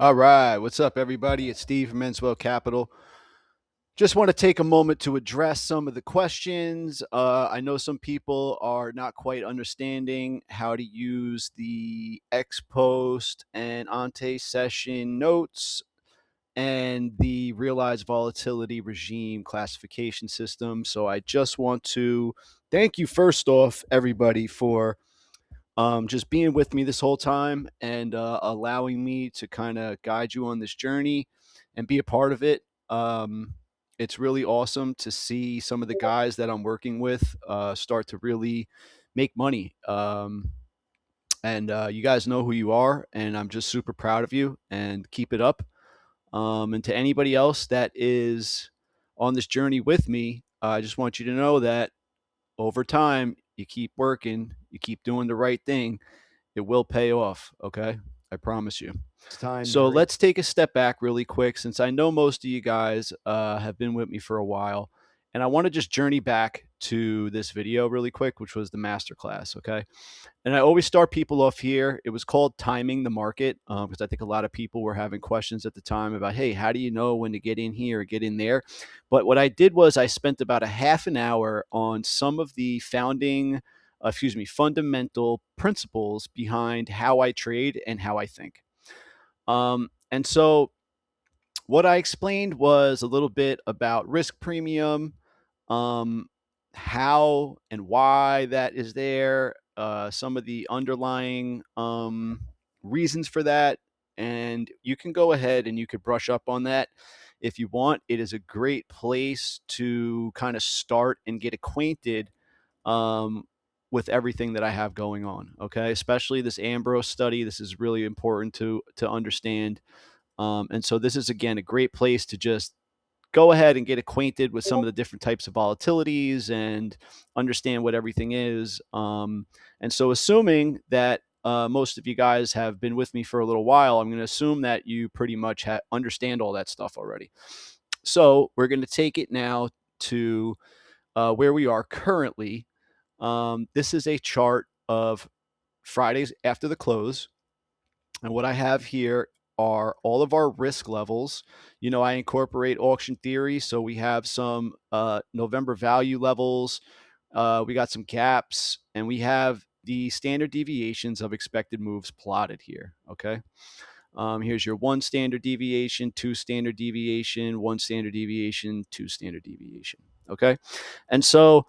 All right. What's up, everybody? It's Steve from Menswell Capital. Just want to take a moment to address some of the questions. I know some people are not quite understanding how to use the ex post and ante session notes and the realized volatility regime classification system. So I just want to thank you, first off, everybody, for just being with me this whole time and allowing me to kind of guide you on this journey and be a part of it. It's really awesome to see some of the guys that I'm working with start to really make money. And you guys know who you are, and I'm just super proud of you and keep it up. And to anybody else that is on this journey with me, I just want you to know that over time, you keep working, you keep doing the right thing, it will pay off, okay? I promise you. It's time to So hurry. let's take a step back really quick since I know most of you guys have been with me for a while. And I want to just journey back to this video really quick, which was the masterclass, okay? And I always start people off here. It was called Timing the Market because I think a lot of people were having questions at the time about, hey, how do you know when to get in here or get in there? But what I did was I spent about a half an hour on some of the fundamental principles behind how I trade and how I think. And so what I explained was a little bit about risk premium, um, how and why that is there, some of the underlying reasons for that. And you can go ahead and you could brush up on that if you want. It is a great place to kind of start and get acquainted um, with everything that I have going on. Okay, especially this Ambrose study. This is really important to understand. And so this is again a great place to just go ahead and get acquainted with some of the different types of volatilities and understand what everything is. And so, assuming that most of you guys have been with me for a little while, I'm going to assume that you pretty much understand all that stuff already. So, we're going to take it now to where we are currently. This is a chart of Fridays after the close. And what I have here are all of our risk levels. I incorporate auction theory. So we have some November value levels, we got some gaps, and we have the standard deviations of expected moves plotted here. Okay. Here's your one standard deviation, two standard deviation, one standard deviation, two standard deviation. Okay. And so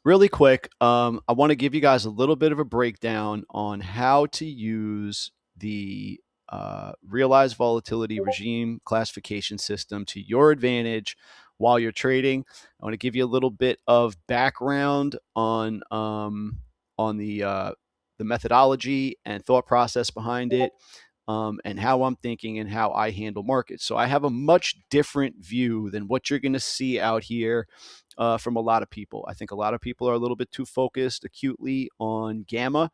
really quick, I want to give you guys a little bit of a breakdown on how to use the realized volatility regime classification system to your advantage while you're trading. I want to give you a little bit of background on the methodology and thought process behind it, and how I'm thinking and how I handle markets. So I have a much different view than what you're going to see out here from a lot of people. I think a lot of people are a little bit too focused acutely on gamma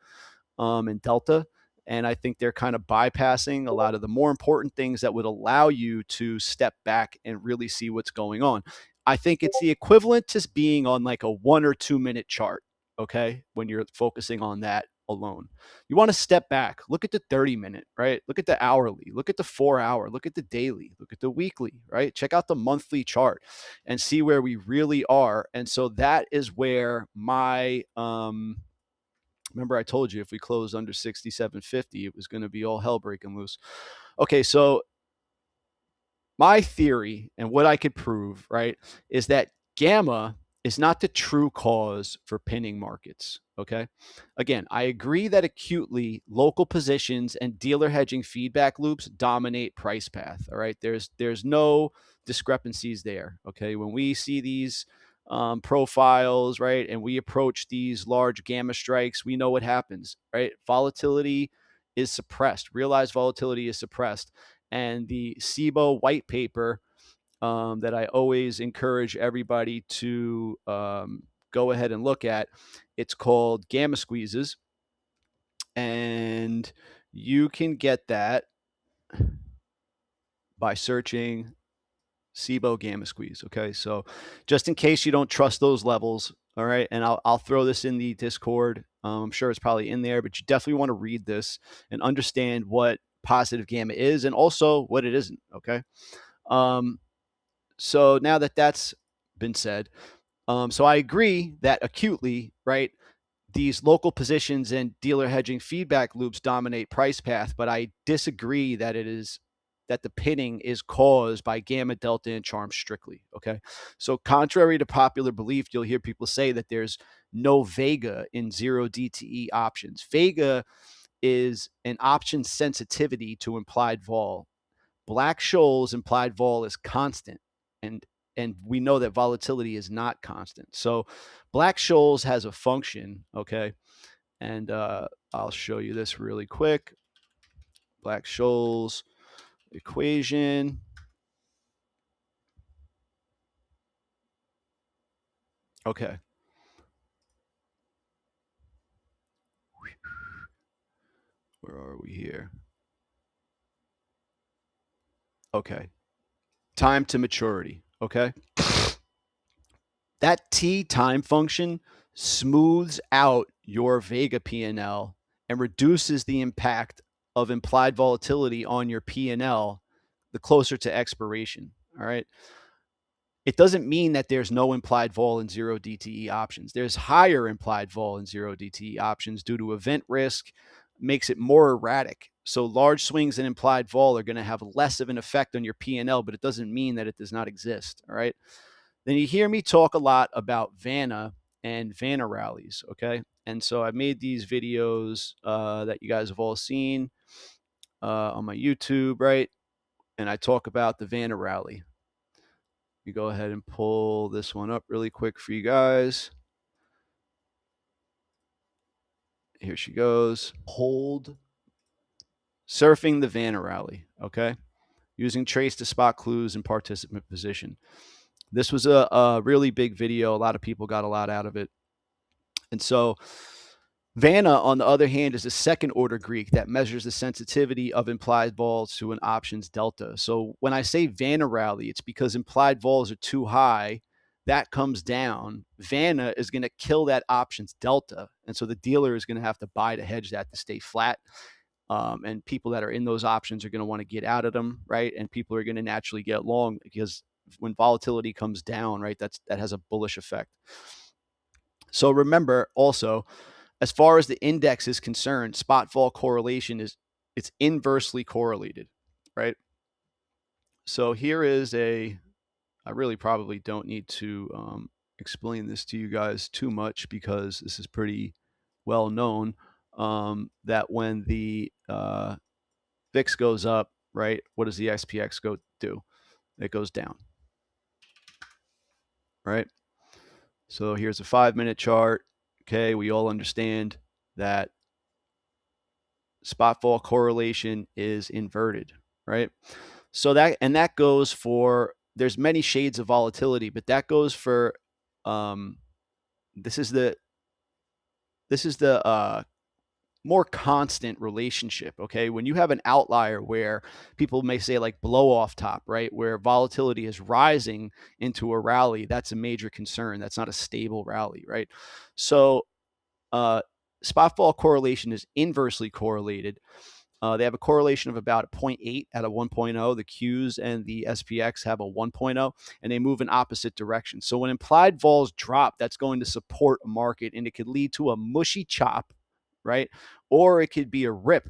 and delta. And I think they're kind of bypassing a lot of the more important things that would allow you to step back and really see what's going on. I think it's the equivalent to being on like a 1 or 2 minute chart, okay, when you're focusing on that alone. You want to step back, look at the 30-minute, right? Look at the hourly, look at the 4 hour, look at the daily, look at the weekly, right? Check out the monthly chart and see where we really are. And so that is where my remember I told you if we closed under 67.50, it was going to be all hell breaking loose. Okay, so my theory and what I could prove, right, is that gamma is not the true cause for pinning markets. Okay. Again, I agree that acutely local positions and dealer hedging feedback loops dominate price path. All right. There's no discrepancies there. Okay. When we see these profiles, right, and we approach these large gamma strikes, we know what happens, right? Volatility is suppressed, realized volatility is suppressed. And the SIBO white paper that I always encourage everybody to go ahead and look at, it's called Gamma Squeezes. And you can get that by searching SIBO Gamma Squeeze. Okay. So just in case you don't trust those levels, all right, and I'll throw this in the Discord. I'm sure it's probably in there, but you definitely want to read this and understand what positive gamma is and also what it isn't. Okay. Um, so now that that's been said, so I agree that acutely, right, these local positions and dealer hedging feedback loops dominate price path, but I disagree that it is that the pinning is caused by gamma, delta, and charm strictly. Okay. So contrary to popular belief, you'll hear people say that there's no Vega in zero DTE options. Vega is an option sensitivity to implied vol. Black Scholes implied vol is constant, and we know that volatility is not constant. So Black Scholes has a function, okay, and I'll show you this really quick. Black Scholes equation. Okay. Where are we here? Okay. Time to maturity. Okay. That T time function smooths out your Vega P&L and reduces the impact of implied volatility on your P&L the closer to expiration. All right. It doesn't mean that there's no implied vol in zero DTE options. There's higher implied vol in zero DTE options due to event risk, makes it more erratic. So large swings in implied vol are going to have less of an effect on your P&L, but it doesn't mean that it does not exist. All right. Then you hear me talk a lot about Vanna and Vanna rallies. Okay. And so I made these videos that you guys have all seen on my YouTube, right? And I talk about the Vanna rally. You go ahead and pull this one up really quick for you guys. Here she goes. Hold surfing the Vanna rally. Okay. Using trace to spot clues and participant position. This was a really big video. A lot of people got a lot out of it. And so Vanna, on the other hand, is a second order Greek that measures the sensitivity of implied vols to an options delta. So when I say Vanna rally, it's because implied vols are too high. That comes down. Vanna is going to kill that options delta. And so the dealer is going to have to buy to hedge that to stay flat. And people that are in those options are going to want to get out of them, right? And people are going to naturally get long because when volatility comes down, right, that has a bullish effect. So remember also, as far as the index is concerned, spot vol correlation it's inversely correlated, right? So here is I really probably don't need to explain this to you guys too much because this is pretty well known, that when the VIX goes up, right, what does the SPX do? It goes down, right? So here's a 5-minute chart. Okay, we all understand that spot vol correlation is inverted, right? So that goes for, there's many shades of volatility, but that goes for this is the more constant relationship. Okay, when you have an outlier where people may say like blow off top, right, where volatility is rising into a rally, that's a major concern. That's not a stable rally, right? So spot vol correlation is inversely correlated. They have a correlation of about a 0.8 out of 1.0. The Qs and the SPX have a 1.0, and they move in opposite directions. So when implied vols drop, that's going to support a market, and it could lead to a mushy chop, right? Or it could be a rip.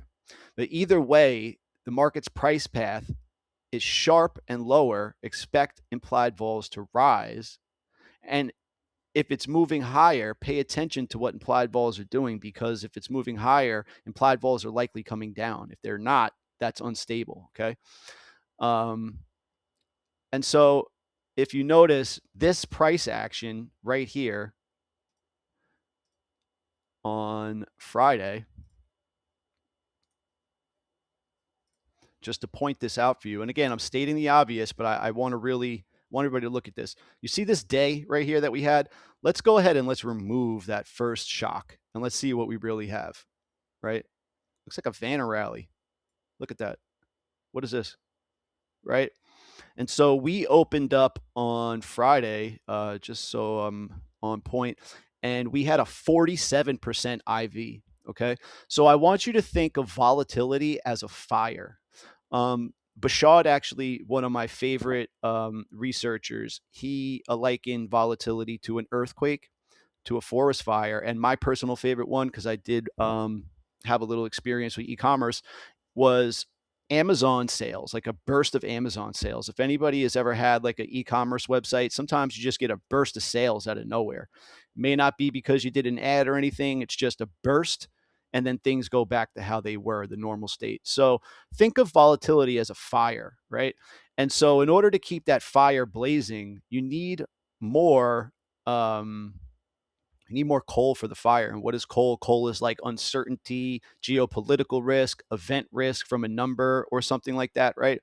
But either way, the market's price path is sharp and lower. Expect implied vols to rise. And if it's moving higher, pay attention to what implied vols are doing, because if it's moving higher, implied vols are likely coming down. If they're not, that's unstable. Okay. And so if you notice this price action right here on Friday, just to point this out for you. And again, I'm stating the obvious, but I want everybody to look at this. You see this day right here that we had? Let's go ahead and let's remove that first shock and let's see what we really have, right? Looks like a Vanna rally. Look at that. What is this? Right? And so we opened up on Friday, just so I'm on point, and we had a 47% IV. Okay. So I want you to think of volatility as a fire. Bashad, actually, one of my favorite researchers, he likened volatility to an earthquake, to a forest fire. And my personal favorite one, because I did have a little experience with e-commerce, was Amazon sales, like a burst of Amazon sales. If anybody has ever had like an e-commerce website, sometimes you just get a burst of sales out of nowhere. It may not be because you did an ad or anything, it's just a burst. And then things go back to how they were, the normal state. So think of volatility as a fire, right? And so in order to keep that fire blazing, more um, you need more coal for the fire. And what is coal? Coal is like uncertainty, geopolitical risk, event risk from a number or something like that, right?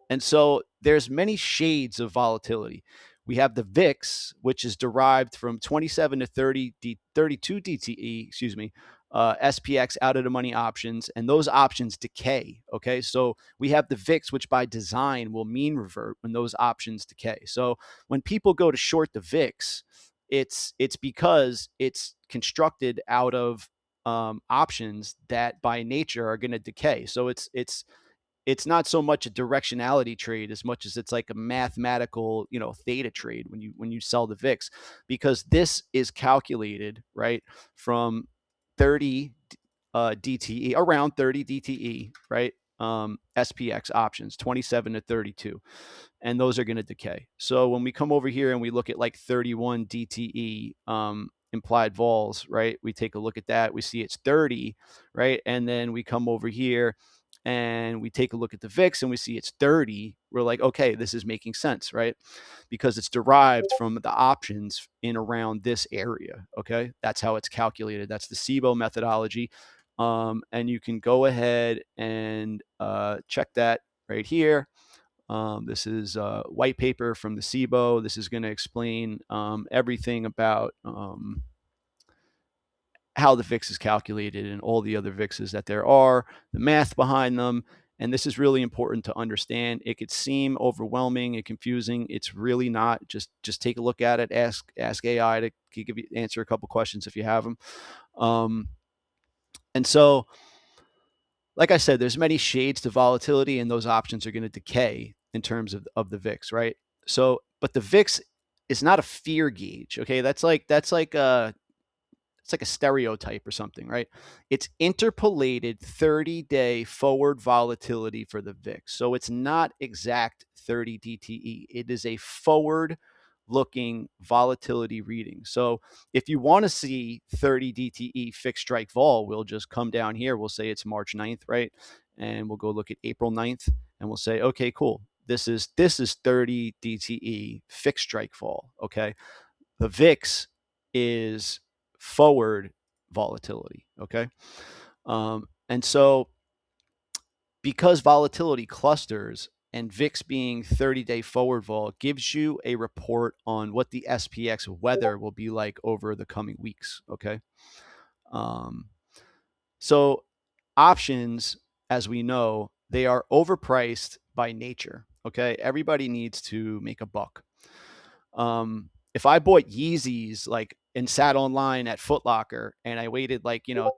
And so there's many shades of volatility. We have the VIX, which is derived from 27 to 32 DTE, excuse me, SPX out of the money options, and those options decay. Okay, so we have the VIX, which by design will mean revert when those options decay. So when people go to short the VIX, it's because it's constructed out of options that by nature are going to decay. So it's not so much a directionality trade as much as it's like a mathematical, theta trade when you sell the VIX, because this is calculated right from 30 DTE, around 30 DTE, right? SPX options, 27 to 32, and those are going to decay. So when we come over here and we look at like 31 DTE implied vols, right? We take a look at that, we see it's 30, right? And then we come over here and we take a look at the VIX and we see it's 30. We're like, okay, this is making sense, right? Because it's derived from the options in around this area. Okay, that's how it's calculated. That's the SIBO methodology. And you can go ahead and check that right here. This is a white paper from the SIBO. This is going to explain everything about how the VIX is calculated and all the other VIXs that there are, the math behind them. And this is really important to understand. It could seem overwhelming and confusing. It's really not. Just take a look at it. Ask AI to give you answer a couple questions if you have them. And so, like I said, there's many shades to volatility, and those options are going to decay in terms of the VIX, right? So, but the VIX is not a fear gauge. Okay, that's like it's like a stereotype or something, right? It's interpolated 30-day forward volatility for the VIX. So it's not exact 30 DTE. It is a forward looking volatility reading. So if you want to see 30 DTE fixed strike vol, we'll just come down here. We'll say it's March 9th, right? And we'll go look at April 9th and we'll say, okay, cool. This is 30 DTE fixed strike vol. Okay. The VIX is forward volatility. Okay. And so because volatility clusters and VIX being 30-day forward vol gives you a report on what the SPX weather will be like over the coming weeks. Okay. So options, as we know, they are overpriced by nature. Okay. Everybody needs to make a buck. If I bought Yeezys like and sat online at Foot Locker and I waited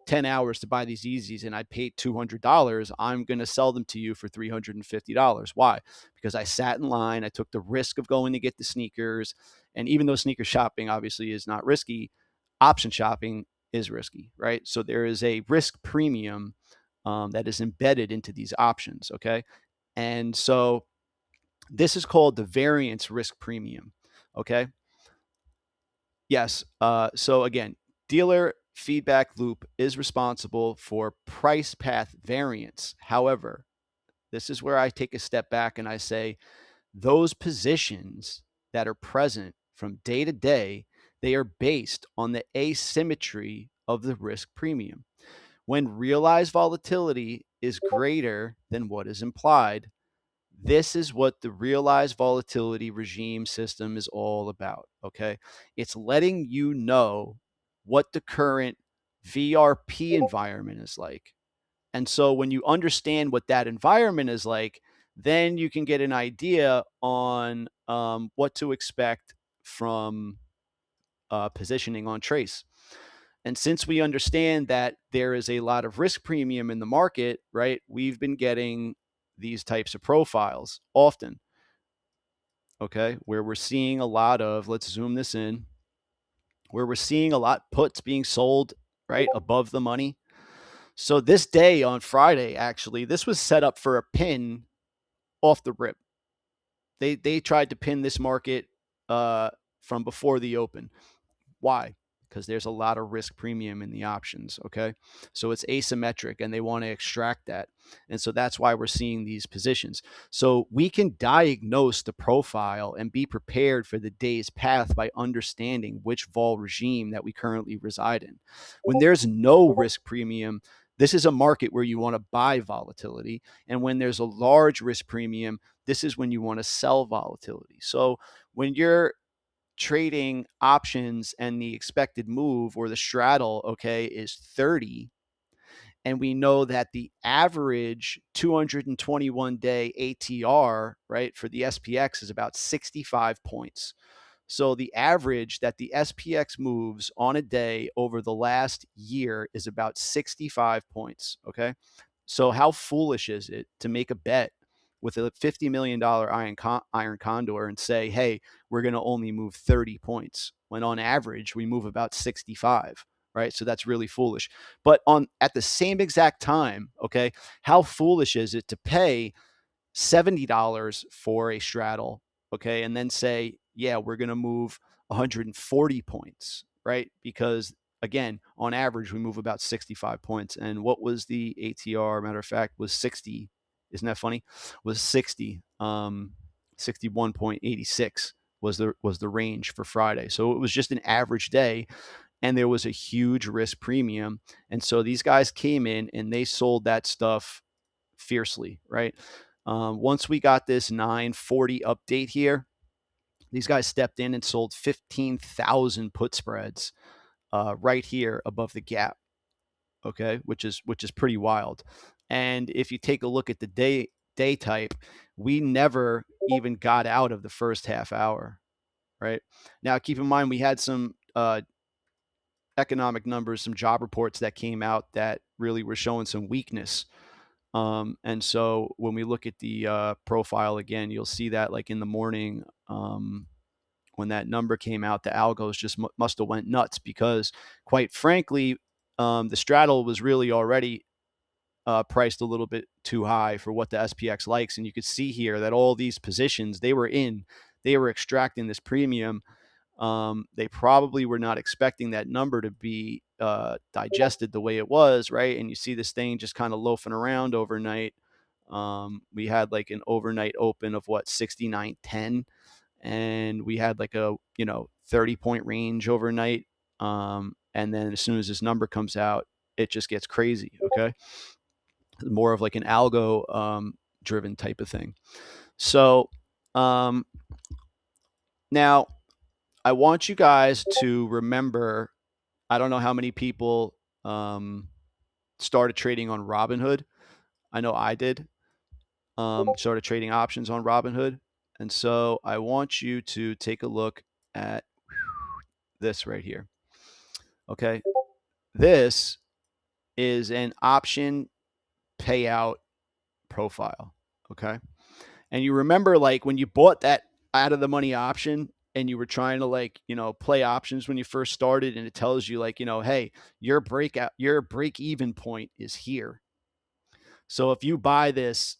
10 hours to buy these Yeezys and I paid $200, I'm going to sell them to you for $350. Why? Because I sat in line, I took the risk of going to get the sneakers, and even though sneaker shopping obviously is not risky, option shopping is risky, right? So there is a risk premium that is embedded into these options, okay? And so this is called the variance risk premium. Okay. Yes. So again, dealer feedback loop is responsible for price path variance. However, this is where I take a step back and I say those positions that are present from day to day, they are based on the asymmetry of the risk premium. When realized volatility is greater than what is implied, this is what the realized volatility regime system is all about. Okay. It's letting you know what the current VRP environment is like. And so when you understand what that environment is like, then you can get an idea on what to expect from positioning on trace. And since we understand that there is a lot of risk premium in the market, right, we've been getting these types of profiles often, okay, where we're seeing a lot of, let's zoom this in, where we're seeing a lot puts being sold, right, above the money. So this day on Friday, actually, this was set up for a pin off the rip. They tried to pin this market from before the open. Why? Because there's a lot of risk premium in the options, okay? So it's asymmetric and they want to extract that. And so that's why we're seeing these positions. So we can diagnose the profile and be prepared for the day's path by understanding which vol regime that we currently reside in. When there's no risk premium, this is a market where you want to buy volatility. And when there's a large risk premium, this is when you want to sell volatility. So when you're trading options and the expected move or the straddle, okay, is 30, and we know that the average 221-day ATR, right, for the SPX is about 65 points. So the average that the SPX moves on a day over the last year is about 65 points, okay? So how foolish is it to make a bet with a $50 million iron condor and say, hey, we're going to only move 30 points when on average we move about 65, right? So that's really foolish. But at the same exact time, okay, how foolish is it to pay $70 for a straddle, okay, and then say, yeah, we're going to move 140 points, right? Because again, on average, we move about 65 points. And what was the ATR? Matter of fact, was 60. Isn't that funny? Was 60. 61.86 was the range for Friday. So it was just an average day, and there was a huge risk premium. And so these guys came in and they sold that stuff fiercely, right? Once we got this 940 update here, these guys stepped in and sold 15,000 put spreads right here above the gap, okay, which is pretty wild. And if you take a look at the day type, we never even got out of the first half hour, right? Now, keep in mind we had some economic numbers, some job reports that came out that really were showing some weakness. And so when we look at the profile again, you'll see that like in the morning, when that number came out, the algos just must have went nuts because, quite frankly, the straddle was really already priced a little bit too high for what the SPX likes. And you could see here that all these positions they were extracting this premium. They probably were not expecting that number to be digested the way it was, right? And you see this thing just kind of loafing around overnight. We had like an overnight open of what, 69.10, and we had like a 30-point range overnight. And then as soon as this number comes out, it just gets crazy. Okay, more of like an algo driven type of thing. So now I want you guys to remember, I don't know how many people started trading on Robinhood. I know I did. Started trading options on Robinhood. And so I want you to take a look at this right here. Okay. This is an option payout profile. Okay. And you remember, like, when you bought that out of the money option and you were trying to, like, play options when you first started, and it tells you, like, hey, your break even point is here. So if you buy this,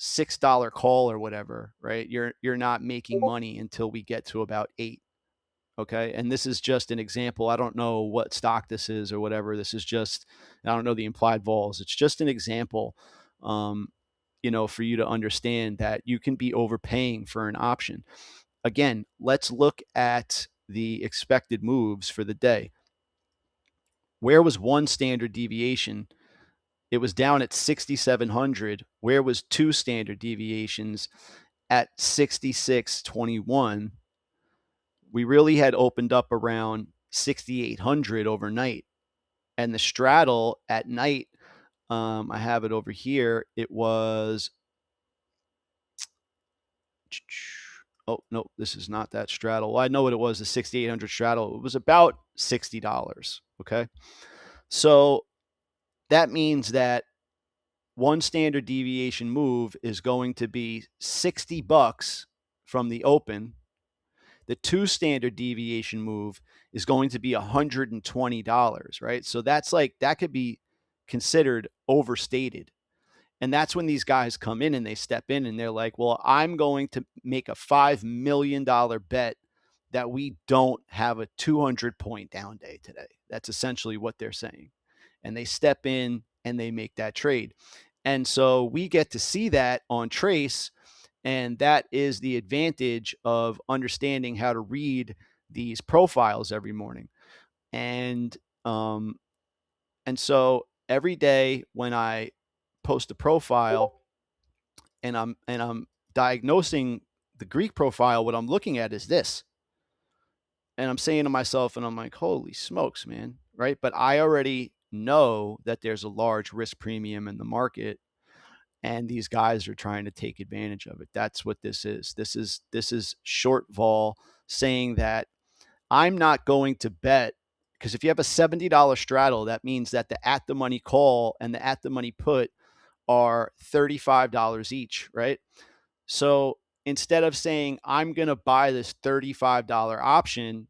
$6 call or whatever, right? You're not making money until we get to about 8. Okay. And this is just an example. I don't know what stock this is or whatever. This is just, I don't know the implied vols. It's just an example, for you to understand that you can be overpaying for an option. Again, let's look at the expected moves for the day. Where was one standard deviation? It was down at 6,700. Where was two standard deviations? At 6621. We really had opened up around 6,800 overnight. And the straddle at night, I have it over here. It was Oh, no, this is not that straddle. Well, I know what it was, the 6,800 straddle. It was about $60. Okay. So that means that one standard deviation move is going to be $60 from the open. The two standard deviation move is going to be $120, right? So that's like, that could be considered overstated. And that's when these guys come in and they step in and they're like, well, I'm going to make a $5 million bet that we don't have a 200-point down day today. That's essentially what they're saying. And they step in and they make that trade. And so we get to see that on Trace. And that is the advantage of understanding how to read these profiles every morning. And um, and so every day when I post a profile and I'm diagnosing the Greek profile, what I'm looking at is this. And I'm saying to myself, and I'm like, holy smokes, man, right? But I already know that there's a large risk premium in the market, and these guys are trying to take advantage of it. That's what this is. This is short vol saying that I'm not going to bet, because if you have a $70 straddle, that means that the at the money call and the at the money put are $35 each, right? So instead of saying I'm going to buy this $35 option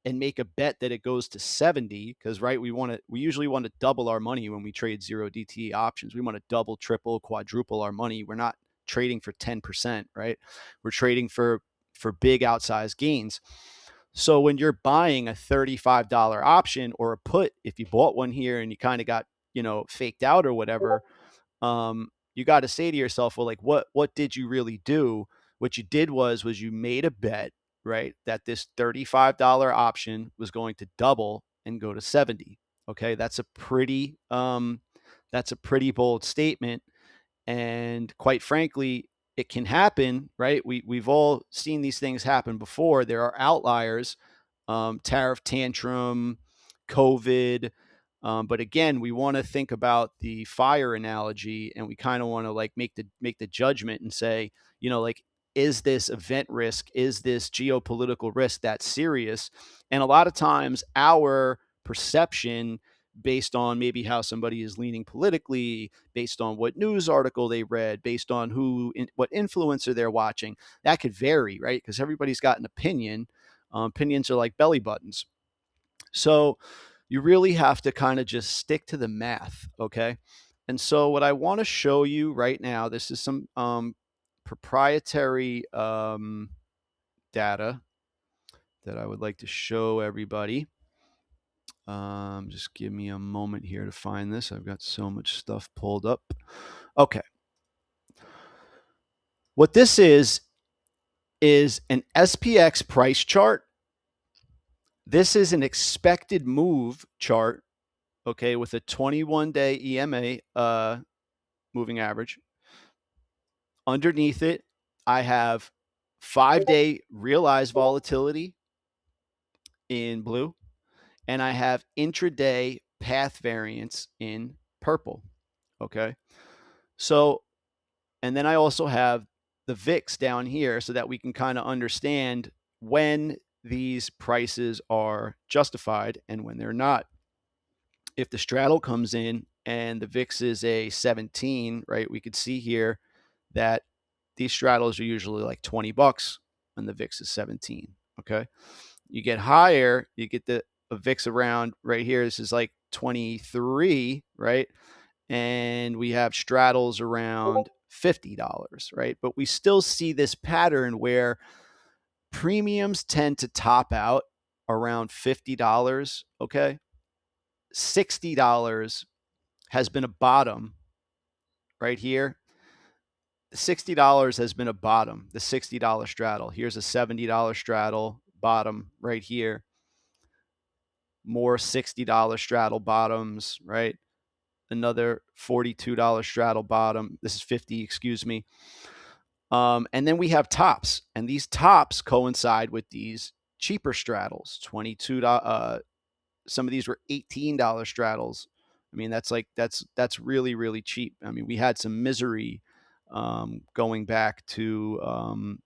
and make a bet that it goes to 70, because right, we usually want to double our money when we trade 0 DTE options. We want to double, triple, quadruple our money. We're not trading for 10%, right? We're trading for big outsized gains. So when you're buying a $35 option or a put, if you bought one here and you kind of got, faked out or whatever, you got to say to yourself, well, like, what did you really do? What you did was you made a bet, right, that this $35 option was going to double and go to 70. Okay, that's a pretty bold statement. And quite frankly, it can happen, right? We've all seen these things happen before. There are outliers, tariff tantrum, COVID. But again, we want to think about the fire analogy, and we kind of want to like make the judgment and say, like, is this event risk? Is this geopolitical risk that serious? And a lot of times, our perception, based on maybe how somebody is leaning politically, based on what news article they read, based on what influencer they're watching, that could vary, right? Because everybody's got an opinion. Opinions are like belly buttons. So you really have to kind of just stick to the math, okay? And so what I want to show you right now, this is some proprietary data that I would like to show everybody. Just give me a moment here to find this. I've got so much stuff pulled up. Okay. What this is an SPX price chart. This is an expected move chart, okay, with a 21-day EMA moving average. Underneath it, I have 5-day realized volatility in blue, and I have intraday path variance in purple, okay? So, and then I also have the VIX down here so that we can kind of understand when these prices are justified and when they're not. If the straddle comes in and the VIX is a 17, right, we could see here that these straddles are usually like $20 when the VIX is 17, okay? You get higher, you get the VIX around right here. This is like 23, right? And we have straddles around $50, right? But we still see this pattern where premiums tend to top out around $50, okay? $60 has been a bottom right here. $60 has been a bottom, the $60 straddle. Here's a $70 straddle bottom right here. More $60 straddle bottoms, right? Another $42 straddle bottom. This is 50, excuse me. And then we have tops, and these tops coincide with these cheaper straddles. Some of these were $18 straddles. I mean, that's really, really cheap. I mean, we had some misery going back to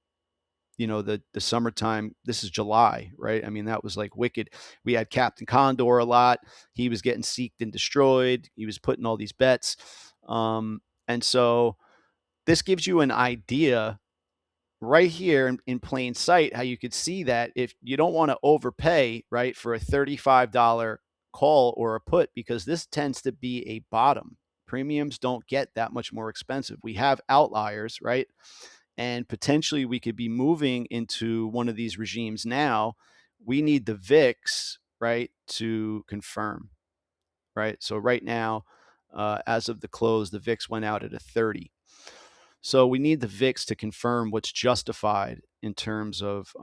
the summertime. This is July, right? I mean, that was like wicked. We had Captain Condor a lot. He was getting seeked and destroyed. He was putting all these bets. And so this gives you an idea right here in plain sight how you could see that if you don't want to overpay, right, for a $35 call or a put, because this tends to be a bottom. Premiums don't get that much more expensive. We have outliers, right? And potentially we could be moving into one of these regimes now. We need the VIX, right, to confirm, right? So right now, as of the close, the VIX went out at a 30. So we need the VIX to confirm what's justified in terms of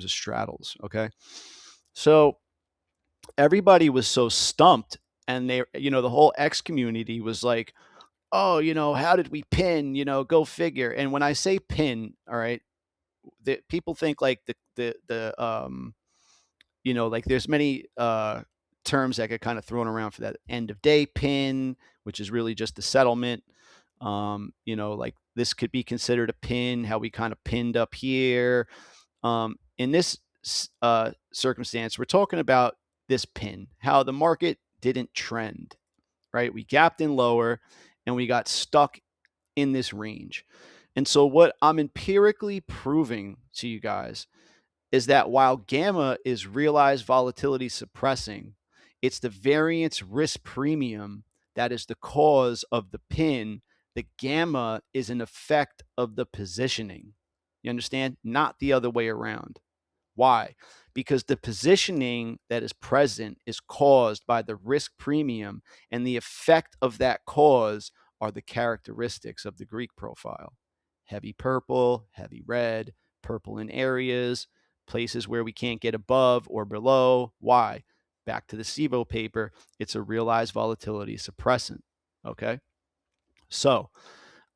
straddles. Okay, so everybody was so stumped, and the whole X community was like, "Oh, how did we pin? Go figure." And when I say pin, all right, people think like like there's many terms that get kind of thrown around for that. End of day pin, which is really just the settlement. Like this could be considered a pin, how we kind of pinned up here. In this circumstance, we're talking about this pin, how the market didn't trend, right? We gapped in lower and we got stuck in this range. And so what I'm empirically proving to you guys is that while gamma is realized volatility suppressing, it's the variance risk premium that is the cause of the pin. The gamma is an effect of the positioning. You understand? Not the other way around. Why? Because the positioning that is present is caused by the risk premium, and the effect of that cause are the characteristics of the Greek profile. Heavy purple, heavy red, purple in areas, places where we can't get above or below. Why? Back to the SIVO paper, it's a realized volatility suppressant. Okay? So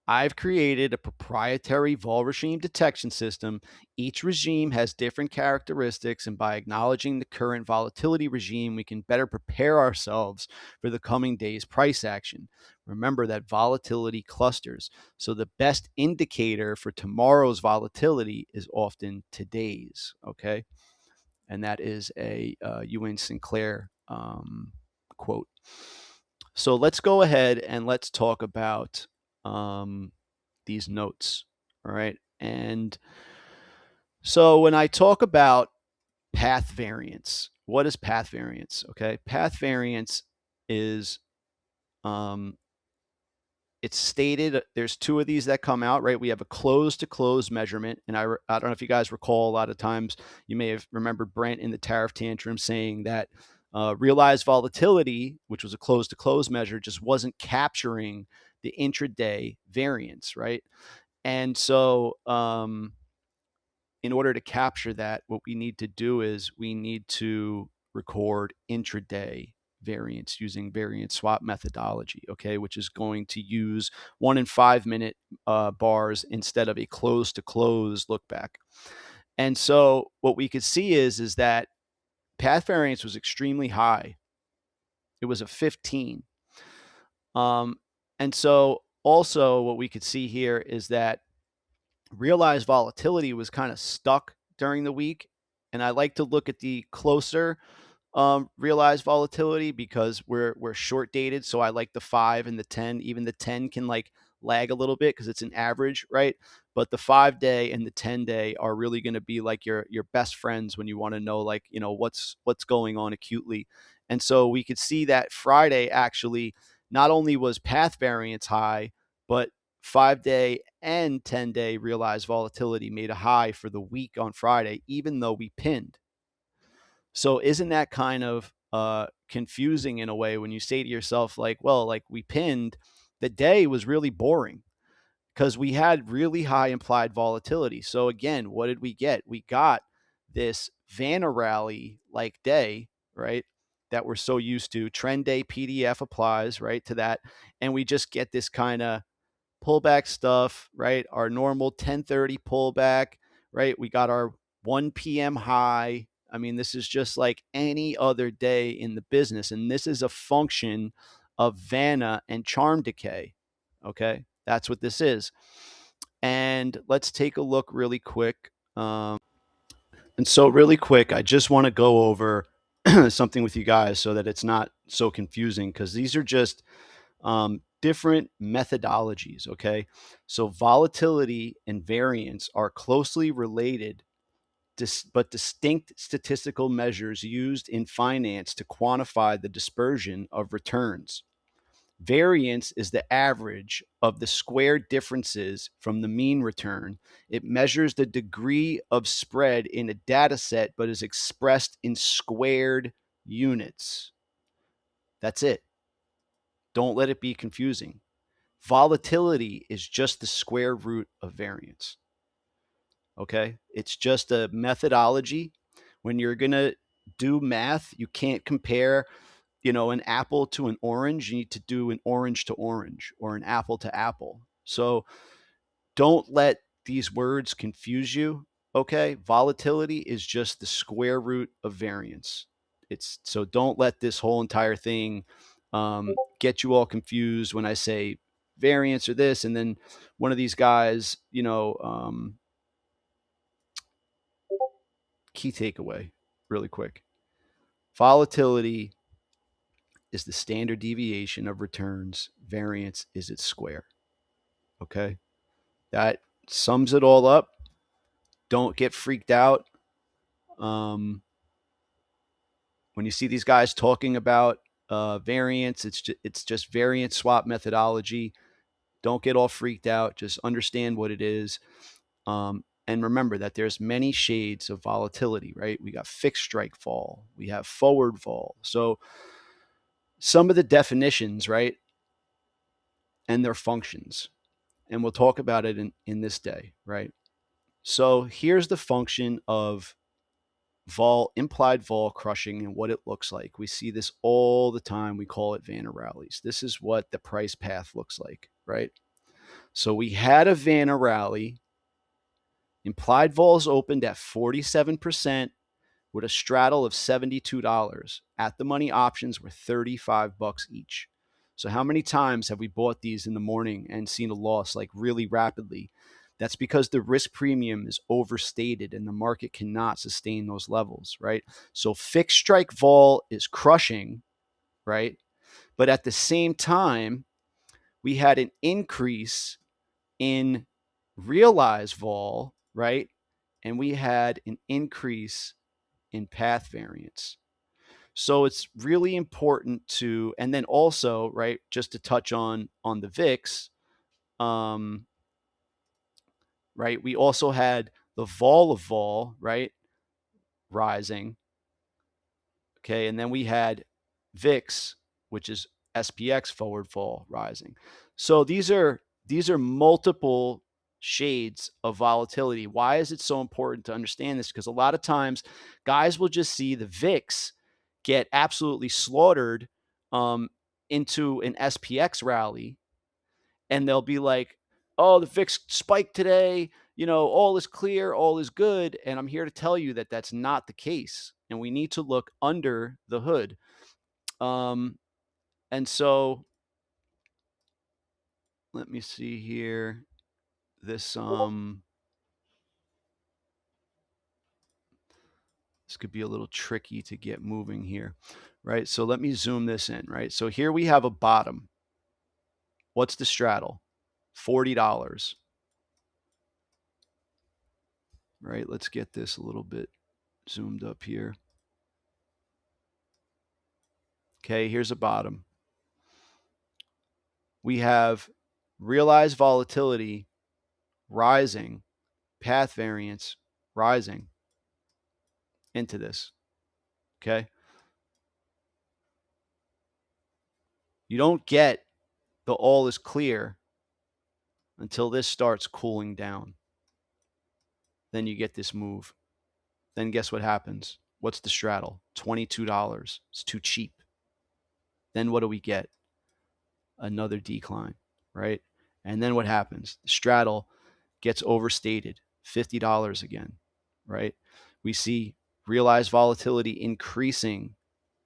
I've created a proprietary vol regime detection system. Each regime has different characteristics, and by acknowledging the current volatility regime, we can better prepare ourselves for the coming day's price action. Remember that volatility clusters. So the best indicator for tomorrow's volatility is often today's, okay? And that is a Ewan Sinclair quote. So let's go ahead and let's talk about these notes. All right. And so when I talk about path variance, what is path variance? Okay. Path variance is, it's stated, there's two of these that come out, right? We have a close to close measurement. And I don't know if you guys recall, a lot of times you may have remembered Brent in the tariff tantrum saying that realized volatility, which was a close to close measure, just wasn't capturing the intraday variance, right? And so in order to capture that, what we need to do is we need to record intraday variance using variance swap methodology, okay, which is going to use 1 and 5 minute bars instead of a close to close look back. And so what we could see is that path variance was extremely high. It was a 15. And so also what we could see here is that realized volatility was kind of stuck during the week. And I like to look at the closer realized volatility because we're short dated. So I like the 5 and the 10. Even the 10 can like lag a little bit because it's an average, right? But the 5-day and the 10-day are really going to be like your best friends when you want to know, like, what's going on acutely. And so we could see that Friday actually not only was path variance high, but 5-day and 10-day realized volatility made a high for the week on Friday, even though we pinned. So isn't that kind of confusing in a way when you say to yourself, like, well, like we pinned, the day was really boring because we had really high implied volatility. So again, what did we get? We got this Vanna rally like day, right? That we're so used to. Trend day PDF applies, right, to that. And we just get this kind of pullback stuff, right? Our normal 10:30 pullback, right? We got our 1 p.m. high. I mean, this is just like any other day in the business. And this is a function of Vanna and charm decay. Okay. That's what this is. And let's take a look really quick. And so, really quick, I just want to go over something with you guys so that it's not so confusing, because these are just different methodologies. Okay. So, volatility and variance are closely related, but distinct statistical measures used in finance to quantify the dispersion of returns. Variance is the average of the squared differences from the mean return. It measures the degree of spread in a data set, but is expressed in squared units. That's it. Don't let it be confusing. Volatility is just the square root of variance. Okay? It's just a methodology. When you're going to do math, you can't compare an apple to an orange. You need to do an orange to orange or an apple to apple. So don't let these words confuse you. Okay. Volatility is just the square root of variance. So don't let this whole entire thing get you all confused when I say variance or this. And then one of these guys, key takeaway really quick. Volatility is the standard deviation of returns. Variance is its square. Okay. That sums it all up. Don't get freaked out. When you see these guys talking about variance, it's just variance swap methodology. Don't get all freaked out. Just understand what it is. And remember that there's many shades of volatility, right? We got fixed strike vol. We have forward vol. So some of the definitions, right, and their functions. And we'll talk about it in this day, right? So here's the function of implied vol crushing and what it looks like. We see this all the time. We call it Vanna Rallies. This is what the price path looks like, right? So we had a Vanna rally. Implied vols opened at 47% with a straddle of $72. At the money options were $35 each. So how many times have we bought these in the morning and seen a loss like really rapidly? That's because the risk premium is overstated and the market cannot sustain those levels, right? So fixed strike vol is crushing, right? But at the same time, we had an increase in realized vol, right? And we had an increase in path variance. So it's really important and then also, right, just to touch on the VIX, right, we also had the vol of vol, right, rising. Okay, and then we had VIX, which is SPX forward vol rising. So these are multiple shades of volatility. Why is it so important to understand this? Because a lot of times guys will just see the VIX get absolutely slaughtered into an SPX rally, and they'll be like, oh, the VIX spiked today, all is clear, all is good. And I'm here to tell you that that's not the case. And we need to look under the hood. And so let me see here. This could be a little tricky to get moving here, right? So let me zoom this in, right? So here we have a bottom. What's the straddle? $40, right? Let's get this a little bit zoomed up here. Okay, here's a bottom. We have realized volatility rising, path variance rising into this. Okay. You don't get the all is clear until this starts cooling down. Then you get this move. Then guess what happens? What's the straddle? $22. It's too cheap. Then what do we get? Another decline, right? And then what happens? The straddle gets overstated, $50 again, right? We see realized volatility increasing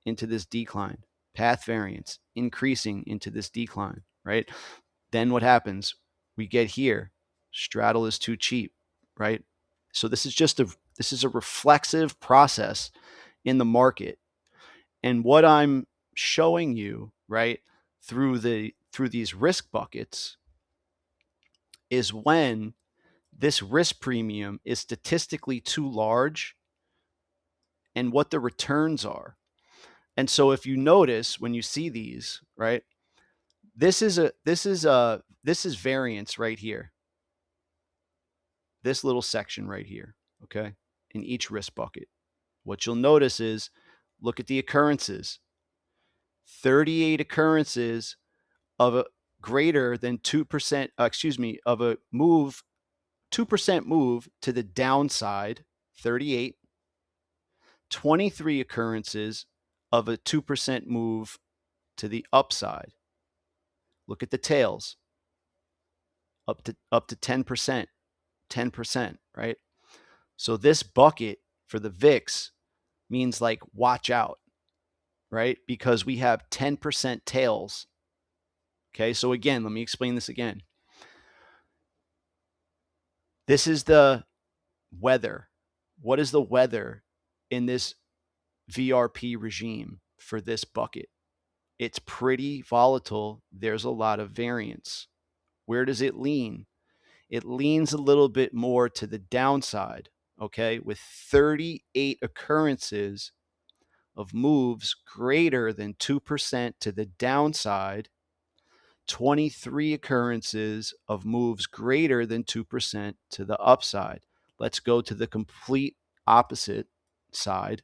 into this decline, path variance increasing into this decline, right? Then what happens? We get here. straddle is too cheap, right? So this is a reflexive process in the market. And what I'm showing you, right, through these risk buckets is when this risk premium is statistically too large and what the returns are. And so if you notice when you see these, right, this is variance right here. This little section right here, okay, in each risk bucket. What you'll notice is look at the occurrences. 38 occurrences of a greater than 2%, of a move, 2% move to the downside, 38. 23 occurrences of a 2% move to the upside. Look at the tails. Up to 10%, 10%, right? So this bucket for the VIX means like watch out, right? Because we have 10% tails. Okay, so again, let me explain this again. This is the weather. What is the weather in this VRP regime for this bucket? It's pretty volatile. There's a lot of variance. Where does it lean? It leans a little bit more to the downside, okay, with 38 occurrences of moves greater than 2% to the downside, 23 occurrences of moves greater than 2% to the upside. Let's go to the complete opposite side.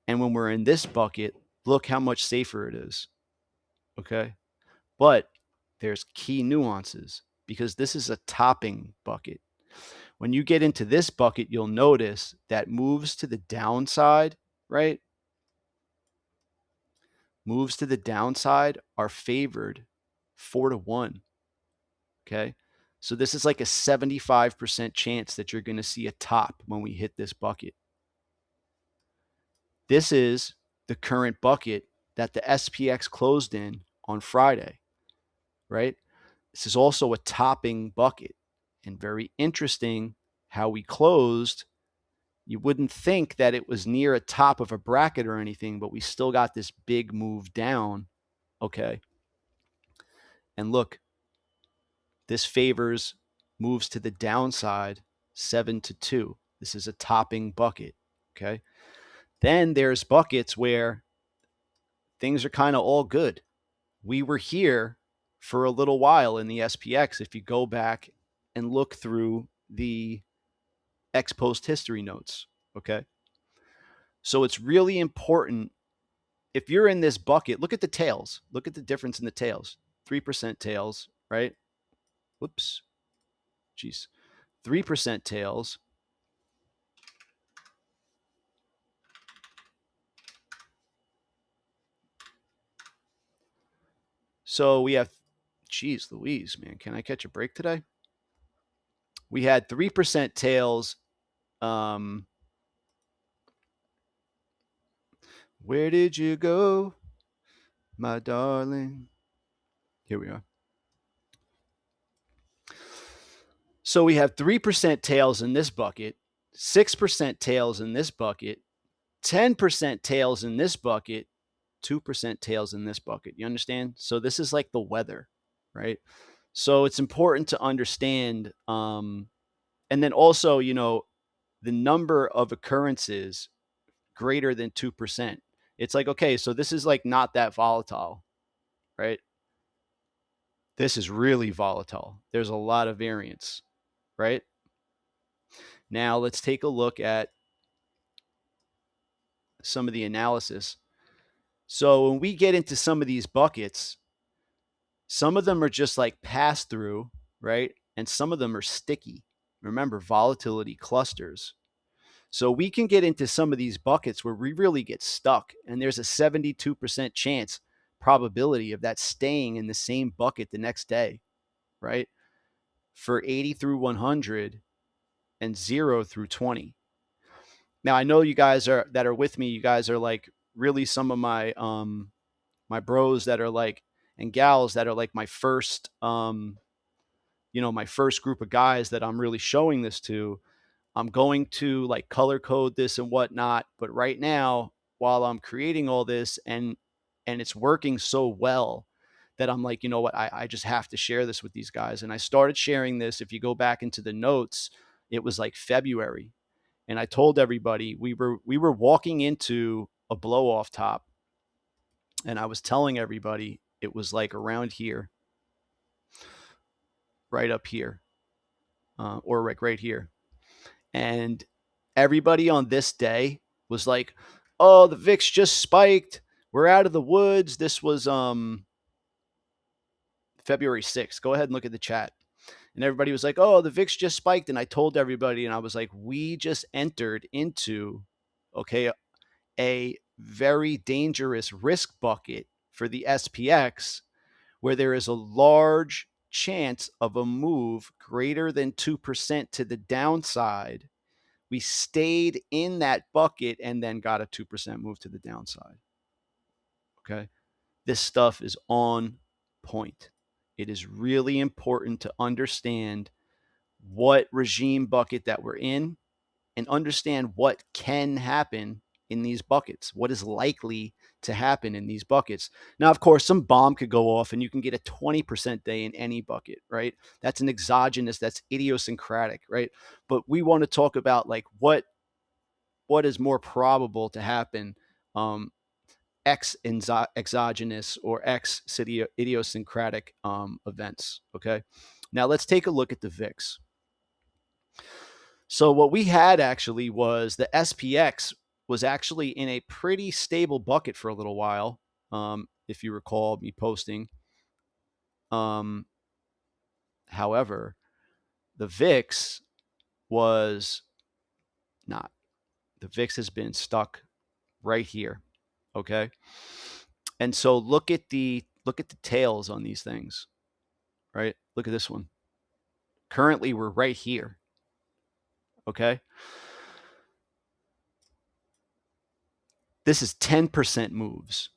And when we're in this bucket, look how much safer it is. Okay. But there's key nuances because this is a topping bucket. When you get into this bucket, you'll notice that moves to the downside, right? Moves to the downside are favored 4-1. Okay. So this is like a 75% chance that you're going to see a top when we hit this bucket. This is the current bucket that the SPX closed in on Friday, right? This is also a topping bucket and very interesting how we closed. You wouldn't think that it was near a top of a bracket or anything, but we still got this big move down. Okay. And look, this favors moves to the downside 7-2. This is a topping bucket. Okay. Then there's buckets where things are kind of all good. We were here for a little while in the SPX. If you go back and look through the ex post history notes. Okay. So it's really important. If you're in this bucket, look at the tails. Look at the difference in the tails. 3% tails, right? Whoops. Jeez. 3% tails. So we have, geez Louise, man, can I catch a break today? We had 3% tails. Where did you go, my darling? Here we are. So we have 3% tails in this bucket, 6% tails in this bucket, 10% tails in this bucket, 2% tails in this bucket. You understand? So this is like the weather, right? So it's important to understand. And then also, the number of occurrences greater than 2%. It's like, okay, so this is like not that volatile, right? This is really volatile. There's a lot of variance, right? Now let's take a look at some of the analysis. So when we get into some of these buckets, some of them are just like pass through, right? And some of them are sticky. Remember, volatility clusters. So we can get into some of these buckets where we really get stuck, and there's a 72% chance probability of that staying in the same bucket the next day, right? For 80 through 100 and 0 through 20. Now I know you guys that are with me, you guys are like really some of my my bros that are like and gals that are like my first my first group of guys that I'm really showing this to, I'm going to like color code this and whatnot. But right now, while I'm creating all this and it's working so well that I'm like, you know what, I just have to share this with these guys. And I started sharing this. If you go back into the notes, it was like February. And I told everybody we were walking into a blow off top. And I was telling everybody it was like around here, right up here, or like right here. And everybody on this day was like, "Oh, the VIX just spiked. We're out of the woods." This was February 6th. Go ahead and look at the chat. And everybody was like, "Oh, the VIX just spiked." And I told everybody, and I was like, "We just entered into, okay, a very dangerous risk bucket for the SPX, where there is a large chance of a move greater than 2% to the downside. We stayed in that bucket and then got a 2% move to the downside." Okay. This stuff is on point. It is really important to understand what regime bucket that we're in and understand what can happen in these buckets, what is likely to happen in these buckets. Now, of course, some bomb could go off and you can get a 20% day in any bucket, right? That's an exogenous, that's idiosyncratic, right? But we want to talk about like what is more probable to happen, X exogenous or X idiosyncratic events. Okay. Now let's take a look at the VIX. So what we had actually was the SPX was actually in a pretty stable bucket for a little while. If you recall me posting. However, the VIX was not. The VIX has been stuck right here. Okay. And so look at the tails on these things, right? Look at this one. Currently, we're right here. Okay. This is 10% moves.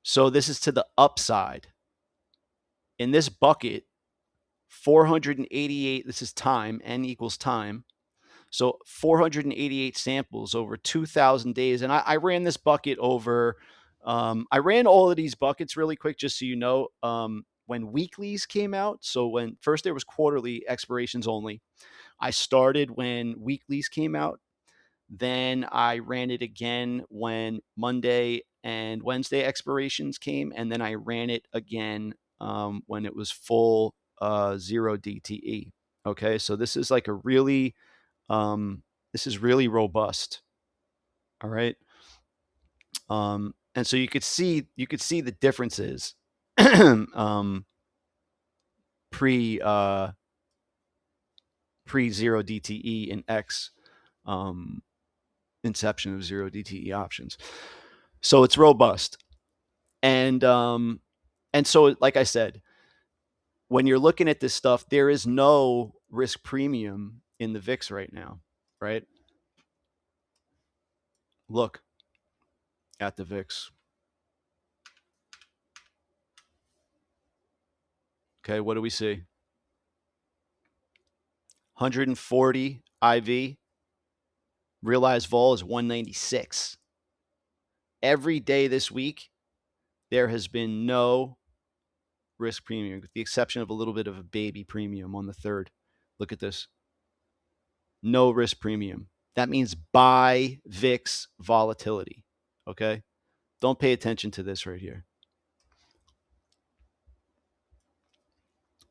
So this is to the upside. In this bucket, 488, this is time, n equals time. So 488 samples over 2,000 days. And I ran this bucket over, I ran all of these buckets really quick, just so you know, when weeklies came out. So when first there was quarterly expirations only, I started when weeklies came out. Then I ran it again when Monday and Wednesday expirations came. And then I ran it again when it was full 0 DTE. Okay. So this is like a really, this is really robust. All right. And so you could see the differences pre 0 DTE and X inception of 0 DTE options. So it's robust. And so like I said, when you're looking at this stuff, there is no risk premium in the VIX right now, right? Look at the VIX. Okay, what do we see? 140 IV. Realized vol is 196. Every day this week, there has been no risk premium, with the exception of a little bit of a baby premium on the third. Look at this. No risk premium. That means buy VIX volatility. Okay? Don't pay attention to this right here.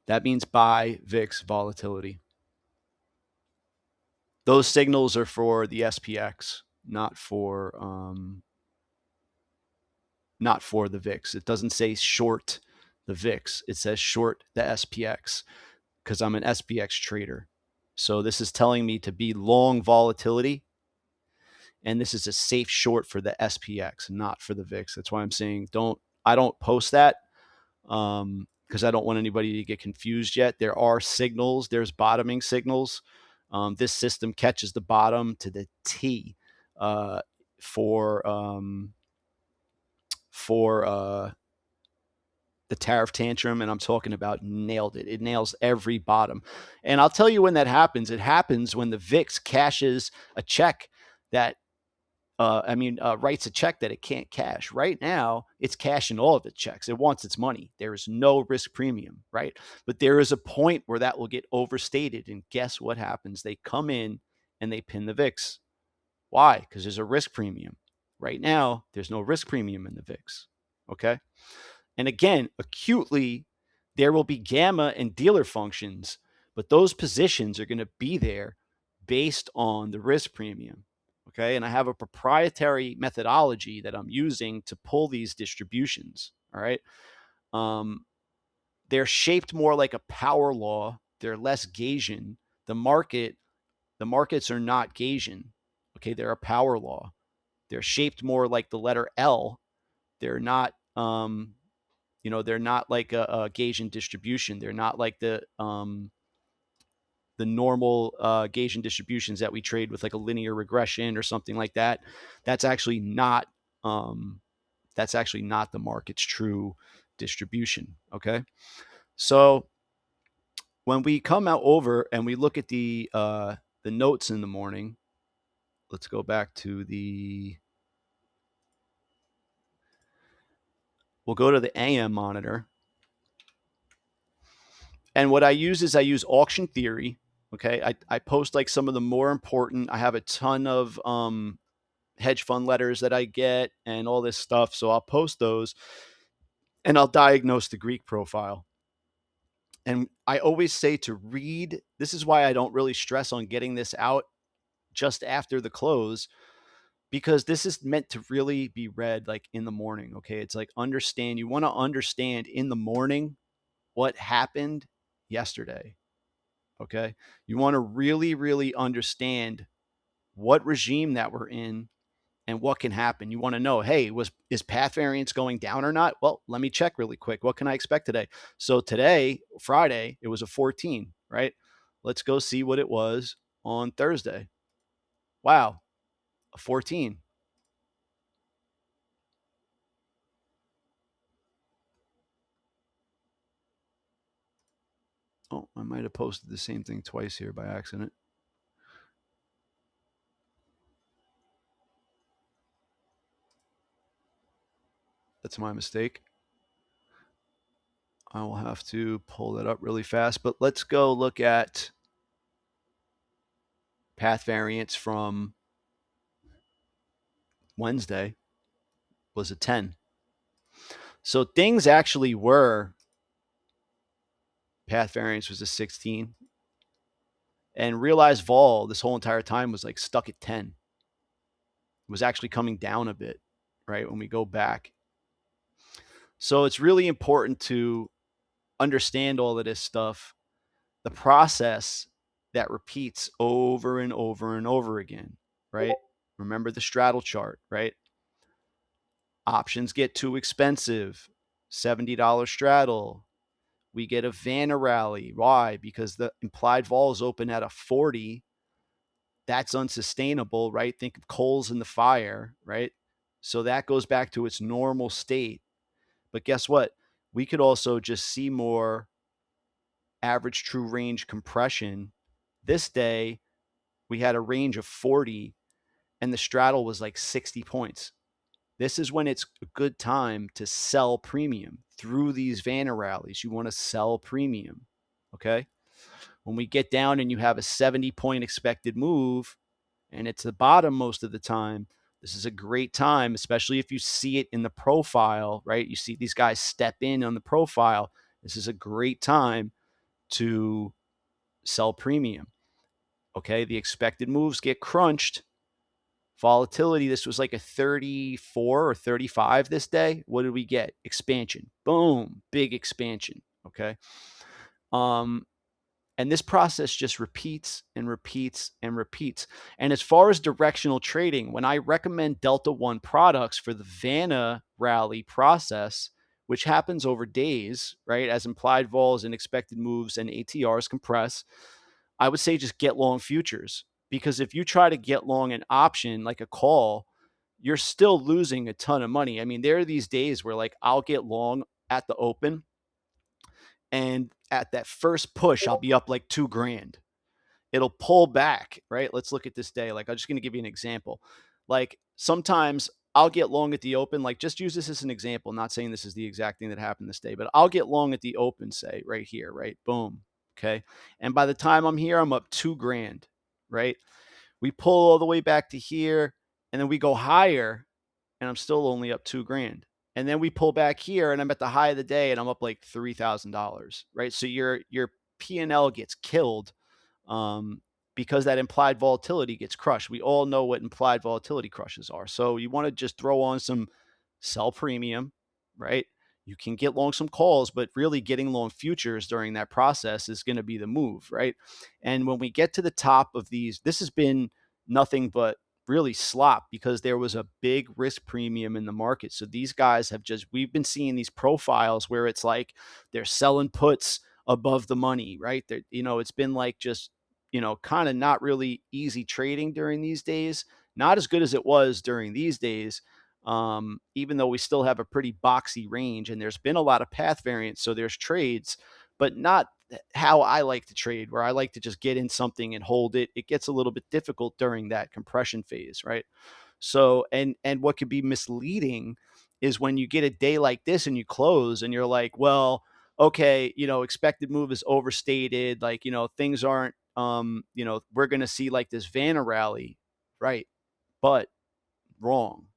That means buy VIX volatility. Those signals are for the SPX, not for the VIX. It doesn't say short the VIX. It says short the SPX, because I'm an SPX trader. So this is telling me to be long volatility. And this is a safe short for the SPX, not for the VIX. That's why I'm saying I don't post that, because I don't want anybody to get confused yet. There are signals. There's bottoming signals. This system catches the bottom to the T for the tariff tantrum, and I'm talking about nailed it. It nails every bottom. And I'll tell you when that happens. It happens when the VIX cashes a check that writes a check that it can't cash. Right now, it's cashing all of its checks. It wants its money. There is no risk premium, right? But there is a point where that will get overstated. And guess what happens? They come in and they pin the VIX. Why? Because there's a risk premium. Right now, there's no risk premium in the VIX. Okay. And again, acutely, there will be gamma and dealer functions, but those positions are going to be there based on the risk premium. Okay. And I have a proprietary methodology that I'm using to pull these distributions. All right. They're shaped more like a power law. They're less Gaussian. The markets are not Gaussian. Okay. They're a power law. They're shaped more like the letter L. They're not, they're not like a Gaussian distribution. They're not like the normal Gaussian distributions that we trade with, like a linear regression or something like that. That's actually not the market's true distribution. Okay, so when we come out over and we look at the notes in the morning, let's go back to we'll go to the AM monitor. And what I use is I use auction theory. Okay. I post like some of the more important, I have a ton of hedge fund letters that I get and all this stuff. So I'll post those and I'll diagnose the Greek profile. And I always say to read, this is why I don't really stress on getting this out just after the close, because this is meant to really be read like in the morning. Okay. It's like you want to understand in the morning what happened yesterday. Okay. You want to really, really understand what regime that we're in and what can happen. You want to know, hey, is path variance going down or not? Well, let me check really quick. What can I expect today? So today, Friday, it was a 14, right? Let's go see what it was on Thursday. Wow, a 14. Oh, I might have posted the same thing twice here by accident. That's my mistake. I will have to pull that up really fast, but let's go look at path variance from Wednesday. Was a 10. So things actually were, path variance was a 16. And realized vol this whole entire time was like stuck at 10. It was actually coming down a bit, right? When we go back. So it's really important to understand all of this stuff, the process that repeats over and over and over again, right? Remember the straddle chart, right? Options get too expensive, $70 straddle. We get a Vanna rally. Why? Because the implied vol is open at a 40. That's unsustainable, right? Think of coals in the fire, right? So that goes back to its normal state. But guess what? We could also just see more average true range compression. This day, we had a range of 40 and the straddle was like 60 points. This is when it's a good time to sell premium through these Vanna rallies. You want to sell premium. Okay. When we get down and you have a 70-point expected move and it's the bottom most of the time, this is a great time, especially if you see it in the profile, right? You see these guys step in on the profile. This is a great time to sell premium. Okay. The expected moves get crunched. Volatility, this was like a 34 or 35 this day. What did we get? Expansion. Boom. Big expansion. Okay. And this process just repeats and repeats and repeats. And as far as directional trading, when I recommend Delta One products for the Vanna rally process, which happens over days, right, as implied vols and expected moves and ATRs compress, I would say just get long futures. Because if you try to get long an option like a call, you're still losing a ton of money. I mean, there are these days where like I'll get long at the open, and at that first push, I'll be up like 2 grand. It'll pull back, right? Let's look at this day. Like, I'm just going to give you an example. Like, sometimes I'll get long at the open. Like, just use this as an example. Not saying this is the exact thing that happened this day, but I'll get long at the open, say, right here, right? Boom. Okay. And by the time I'm here, I'm up 2 grand, right? We pull all the way back to here, and then we go higher, and I'm still only up 2 grand. And then we pull back here, and I'm at the high of the day, and I'm up like $3,000, right? So your P&L gets killed, um, because that implied volatility gets crushed. We all know what implied volatility crushes are. So you want to just throw on some sell premium, right? You can get long some calls, but really getting long futures during that process is going to be the move, right? And when we get to the top of these, this has been nothing but really slop because there was a big risk premium in the market. So these guys have just, we've been seeing these profiles where it's like they're selling puts above the money, right? They're, it's been like just, kind of not really easy trading during these days. Not as good as it was during these days, even though we still have a pretty boxy range and there's been a lot of path variance. So there's trades, but not how I like to trade, where I like to just get in something and hold it. It gets a little bit difficult during that compression phase, right? So, and what could be misleading is when you get a day like this and you close and you're like, well, okay, expected move is overstated. Like, things aren't, we're going to see like this Vanna rally, right? But wrong.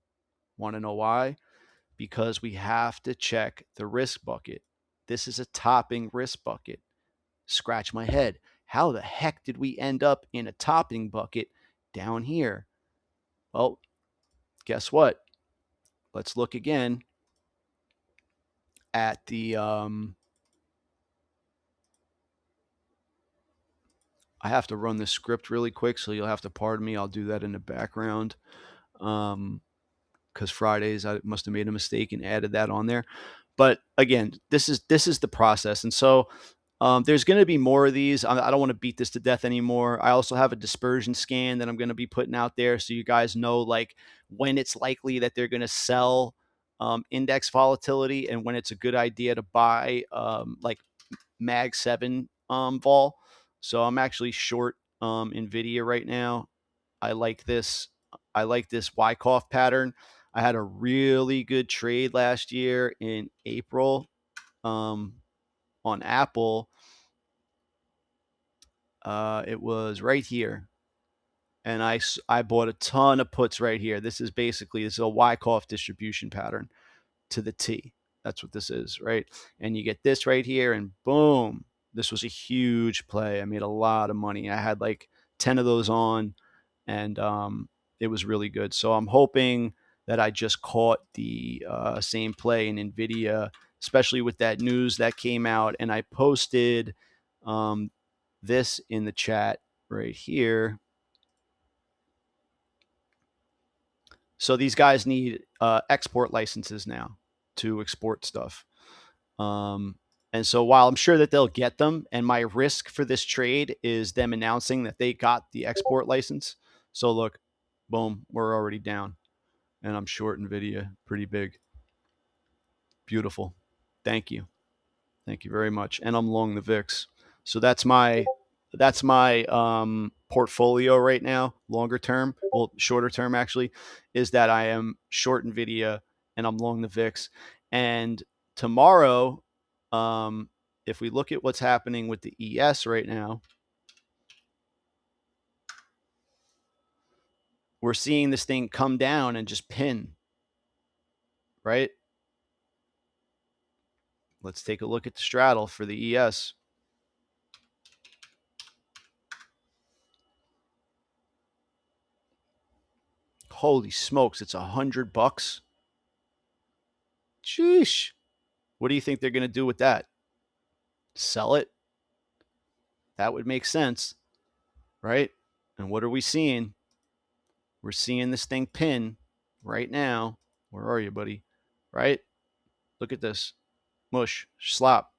Want to know why? Because we have to check the risk bucket. This is a topping risk bucket. Scratch my head. How the heck did we end up in a topping bucket down here? Well, guess what? Let's look again at the I have to run the script really quick, so you'll have to pardon me. I'll do that in the background. Because Fridays I must have made a mistake and added that on there. But again, this is the process. And so there's going to be more of these. I don't want to beat this to death anymore. I also have a dispersion scan that I'm going to be putting out there, so you guys know like when it's likely that they're going to sell index volatility and when it's a good idea to buy like Mag 7 vol. So I'm actually short Nvidia right now. I like this. I like this Wyckoff pattern. I had a really good trade last year in April on Apple. It was right here, and I bought a ton of puts right here. This is a Wyckoff distribution pattern to the T. That's what this is, right? And you get this right here, and boom, this was a huge play. I made a lot of money. I had like 10 of those on, and it was really good. So I'm hoping that I just caught the same play in Nvidia, especially with that news that came out. And I posted this in the chat right here. So these guys need export licenses now to export stuff. And so while I'm sure that they'll get them, and my risk for this trade is them announcing that they got the export license. So look, boom, we're already down, and I'm short Nvidia pretty big. Beautiful. Thank you. Thank you very much. And I'm long the VIX. So that's my portfolio right now, longer term, well, shorter term actually, is that I am short Nvidia and I'm long the VIX. And tomorrow, if we look at what's happening with the ES right now, we're seeing this thing come down and just pin, right? Let's take a look at the straddle for the ES. Holy smokes, it's $100. Sheesh. What do you think they're going to do with that? Sell it? That would make sense, right? And what are we seeing? We're seeing this thing pin right now. Where are you, buddy? Right? Look at this. Mush, slop.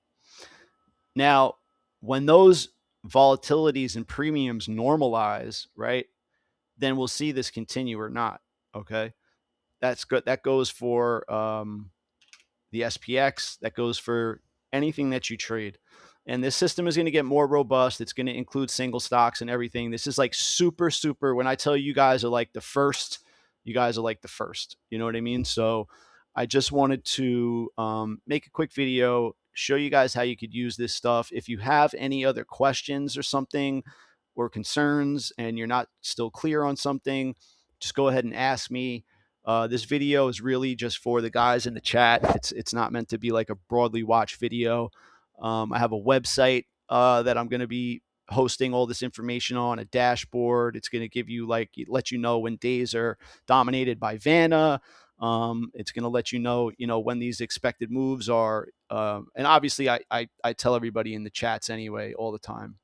Now, when those volatilities and premiums normalize, right, then we'll see this continue or not. Okay. That's good. That goes for the SPX, that goes for anything that you trade. And this system is going to get more robust. It's going to include single stocks and everything. This is like super, super. When I tell you guys are like the first, you guys are like the first. You know what I mean? So I just wanted to make a quick video, show you guys how you could use this stuff. If you have any other questions or something or concerns and you're not still clear on something, just go ahead and ask me. This video is really just for the guys in the chat. It's not meant to be like a broadly watched video. I have a website that I'm going to be hosting all this information on, a dashboard. It's going to give you like let you know when days are dominated by Vanna. It's going to let you know when these expected moves are. And obviously, I tell everybody in the chats anyway all the time.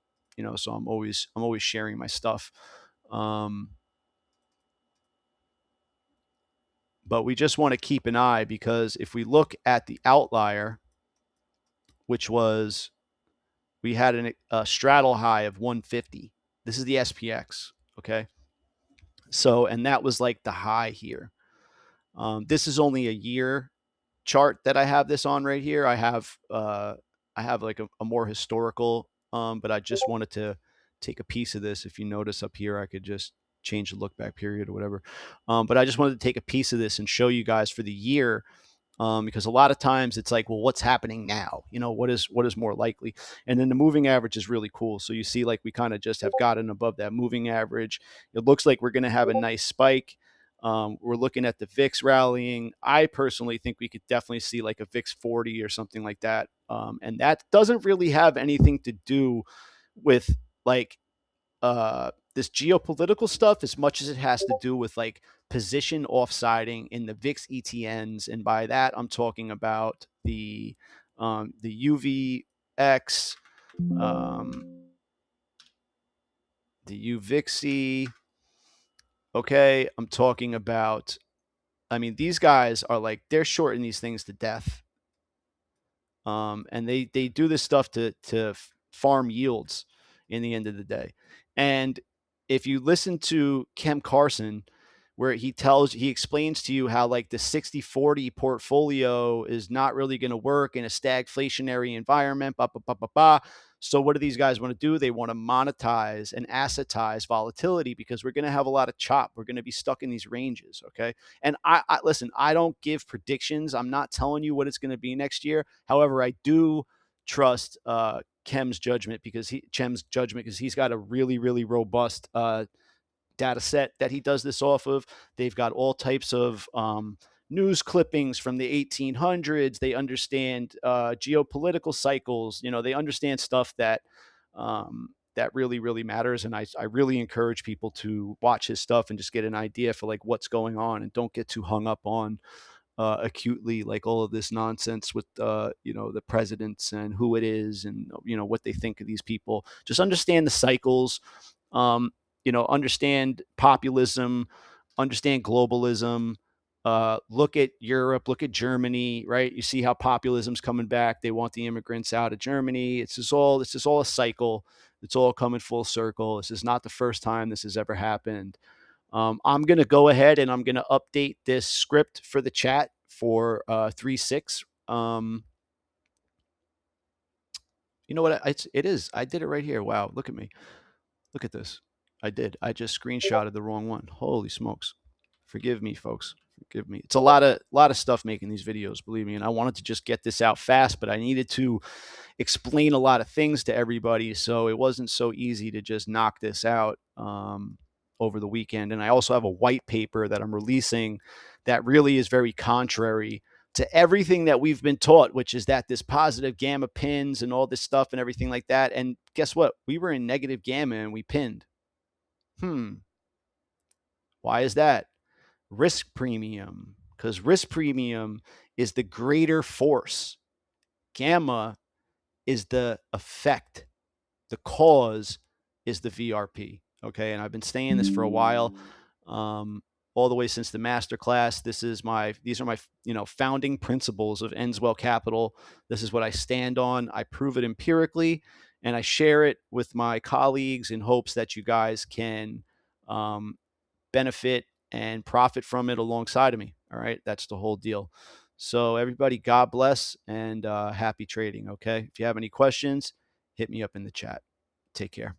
So I'm always sharing my stuff. But we just want to keep an eye, because if we look at the outlier, which was, we had a straddle high of 150. This is the SPX, okay? So, and that was like the high here. This is only a year chart that I have this on right here. I have like a more historical, but I just wanted to take a piece of this. If you notice up here, I could just change the look back period or whatever. But I just wanted to take a piece of this and show you guys for the year. Because a lot of times it's like, well, what's happening now? What is more likely? And then the moving average is really cool. So you see, like, we kind of just have gotten above that moving average. It looks like we're going to have a nice spike. We're looking at the VIX rallying. I personally think we could definitely see like a VIX 40 or something like that. And that doesn't really have anything to do with like this geopolitical stuff as much as it has to do with like position offsiding in the VIX ETNs. And by that, I'm talking about the UVX, the UVIXY. Okay. I'm talking about, these guys are like, they're shorting these things to death. And they do this stuff to farm yields in the end of the day. And if you listen to Kem Carson, where he explains to you how like the 60-40 portfolio is not really going to work in a stagflationary environment, So what do these guys want to do? They want to monetize and assetize volatility, because we're going to have a lot of chop. We're going to be stuck in these ranges. Okay. And I listen, I don't give predictions. I'm not telling you what it's going to be next year. However, I do trust Chem's judgment, because he's got a really, really robust data set that he does this off of. They've got all types of news clippings from the 1800s. They understand geopolitical cycles. They understand stuff that that really, really matters. And I really encourage people to watch his stuff and just get an idea for like what's going on, and don't get too hung up on acutely like all of this nonsense with the presidents and who it is, and what they think of these people. Just understand the cycles. Understand populism, understand globalism. Look at Europe, look at Germany, right? You see how populism's coming back. They want the immigrants out of Germany. This is all a cycle. It's all coming full circle. This is not the first time this has ever happened. I'm going to go ahead and I'm going to update this script for the chat for 3.6. You know what? It is. I did it right here. Wow. Look at me. Look at this. I did. I just screenshotted the wrong one. Holy smokes. Forgive me, folks. Forgive me. It's a lot of stuff making these videos, believe me. And I wanted to just get this out fast, but I needed to explain a lot of things to everybody. So it wasn't so easy to just knock this out over the weekend. And I also have a white paper that I'm releasing that really is very contrary to everything that we've been taught, which is that this positive gamma pins and all this stuff and everything like that. And guess what? We were in negative gamma and we pinned. Why is that? Risk premium, because risk premium is the greater force. Gamma is the effect. The cause is the VRP. Okay. And I've been saying this for a while, all the way since the master class. These are my founding principles of Enswell Capital. This is what I stand on. I prove it empirically, and I share it with my colleagues in hopes that you guys can benefit and profit from it alongside of me. All right. That's the whole deal. So everybody, God bless and happy trading. Okay. If you have any questions, hit me up in the chat. Take care.